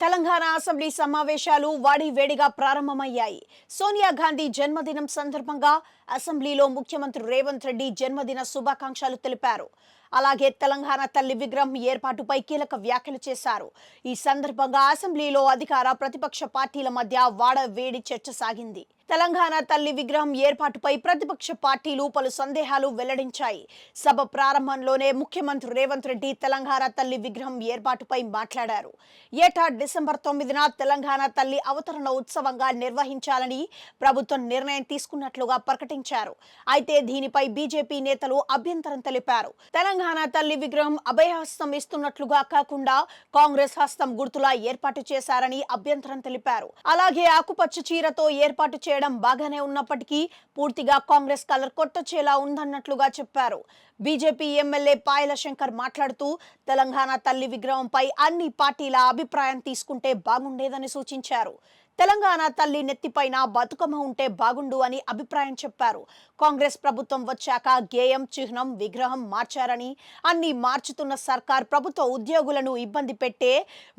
Telangana assembly సమావేశాలు వాడివేడిగా ప్రారంభమయ్యాయి. సోనియా గాంధీ జన్మదినం సందర్భంగా అసెంబ్లీలో ముఖ్యమంత్రి రేవంత్ రెడ్డి జన్మదిన శుభాకాంక్షలు తెలిపారు. అలాగే తెలంగాణ తల్లి విగ్రహం ఏర్పాటుపై కీలక వ్యాఖ్యలు చేశారు. ఈ సందర్భంగా అసెంబ్లీలో అధికార ప్రతిపక్ష పార్టీల మధ్య వాడవేడి చర్చ సాగింది. తెలంగాణ తల్లి విగ్రహం ఏర్పాటుపై ప్రతిపక్ష పార్టీలు పలు సందేహాలు వెల్లడించాయి. సభ ప్రారంభంలోనే ముఖ్యమంత్రి రేవంత్ రెడ్డి తెలంగాణ తల్లి విగ్రహం ఏర్పాటుపై మాట్లాడారు. ఏటా డిసెంబర్ 9న తెలంగాణ తల్లి అవతరణ ఉత్సవంగా నిర్వహించాలని ప్రభుత్వం నిర్ణయం తీసుకున్నట్లుగా ప్రకటించారు. అయితే దీనిపై బీజేపీ నేతలు అభ్యంతరం తెలిపారు. తెలంగాణ తల్లి విగ్రహం అభయహస్తం ఇస్తున్నట్లుగా కాకుండా కాంగ్రెస్ హస్తం గుర్తులా ఏర్పాటు చేశారని అభ్యంతరం తెలిపారు. అలాగే ఆకుపచ్చ చీరతో ఏర్పాటు చేయడం బాగానే ఉన్నప్పటికీ పూర్తిగా కాంగ్రెస్ కలర్ కొట్టొచ్చేలా ఉందన్నట్లుగా చెప్పారు. బీజేపీ ఎమ్మెల్యే పాయల శంకర్ మాట్లాడుతూ తెలంగాణ తల్లి విగ్రహంపై అన్ని పార్టీల అభిప్రాయం తీసుకుంటే బాగుండేదని సూచించారు. తెలంగాణ తల్లి నెత్తిపైన బతుకమ్మ ఉంటే బాగుండు అని అభిప్రాయం చెప్పారు. కాంగ్రెస్ ప్రభుత్వం వచ్చాక గేయం చిహ్నం విగ్రహం మార్చారని, అన్ని మార్చుతున్న సర్కార్ ప్రభుత్వ ఉద్యోగులను ఇబ్బంది పెట్టే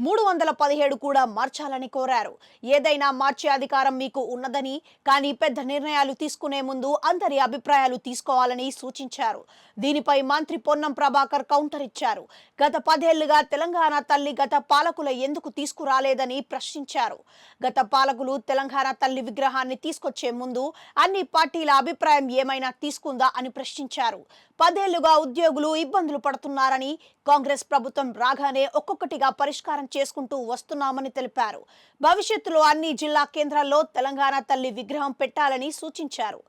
317 కూడా మార్చాలని కోరారు. ఏదైనా మార్చే అధికారం మీకు ఉన్నదని, కానీ పెద్ద నిర్ణయాలు తీసుకునే ముందు అందరి అభిప్రాయాలు తీసుకోవాలని సూచించారు. దీనిపై మంత్రి పొన్నం ప్రభాకర్ కౌంటర్ ఇచ్చారు. గత 10 ఏళ్లుగా తెలంగాణ తల్లి గత పాలకుల ఎందుకు తీసుకురాలేదని ప్రశ్నించారు. గత పాలకులు తెలంగాణ తల్లి విగ్రహాన్ని తీసుకొచ్చే ముందు అన్ని పార్టీల అభిప్రాయం ఏమైనా తీసుకుందా అని ప్రశ్నించారు. 10 ఏళ్లుగా ఉద్యోగులు ఇబ్బందులు పడుతున్నారని, కాంగ్రెస్ ప్రభుత్వం రాగానే ఒక్కొక్కటిగా పరిష్కారం చేసుకుంటూ వస్తున్నామని తెలిపారు. భవిష్యత్తులో అన్ని జిల్లా కేంద్రాల్లో తెలంగాణ తల్లి విగ్రహం పెట్టాలని సూచించారు.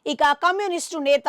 ఇక కమ్యూనిస్టు నేత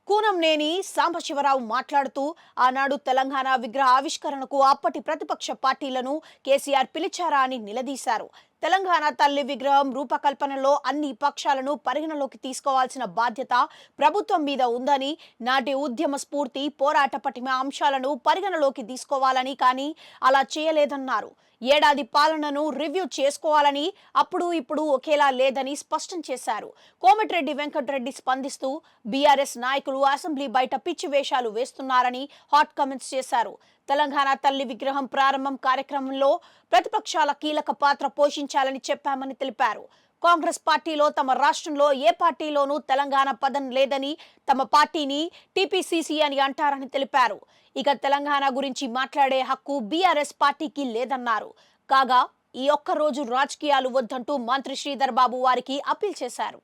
కూనంనేని సాంబశివరావు మాట్లాడుతూ ఆనాడు తెలంగాణ విగ్రహ ఆవిష్కరణకు అప్పటి ప్రతిపక్ష పార్టీలను కేసీఆర్ పిలిచారా అని నిలదీశారు. తెలంగాణ తల్లి విగ్రహం రూపకల్పనలో అన్ని పక్షాలను పరిగణలోకి తీసుకోవాల్సిన బాధ్యత ప్రభుత్వం మీద ఉందని, నాటి ఉద్యమ స్ఫూర్తి, పోరాట పటిమ అంశాలను పరిగణలోకి తీసుకోవాలని, కానీ అలా చేయలేదన్నారు. ఏడాది పాలనను రివ్యూ చేసుకోవాలని, అప్పుడు ఇప్పుడు ఒకేలా లేదని స్పష్టం చేశారు. కోమటిరెడ్డి వెంకటరెడ్డి స్పందిస్తూ బీఆర్ఎస్ నాయకులు అసెంబ్లీ బయట పిచ్చి వేషాలు వేస్తున్నారని హాట్ కామెంట్స్ చేశారు. తెలంగాణ తల్లి విగ్రహం ప్రారంభం కార్యక్రమంలో ప్రతిపక్షాల కీలక పాత్ర పోషించాలని చెప్పామని తెలిపారు. కాంగ్రెస్ పార్టీలో తమ రాష్ట్రంలో ఏ పార్టీలోనూ తెలంగాణ పదం లేదని, తమ పార్టీని టీపీసీసీ అని అంటారని తెలిపారు. ఇక తెలంగాణ గురించి మాట్లాడే హక్కు బీఆర్ఎస్ పార్టీకి లేదన్నారు. కాగా ఈ ఒక్క రోజు రాజకీయాలు వద్దంటూ మంత్రి శ్రీధర్ బాబు వారికి అప్పీల్ చేశారు.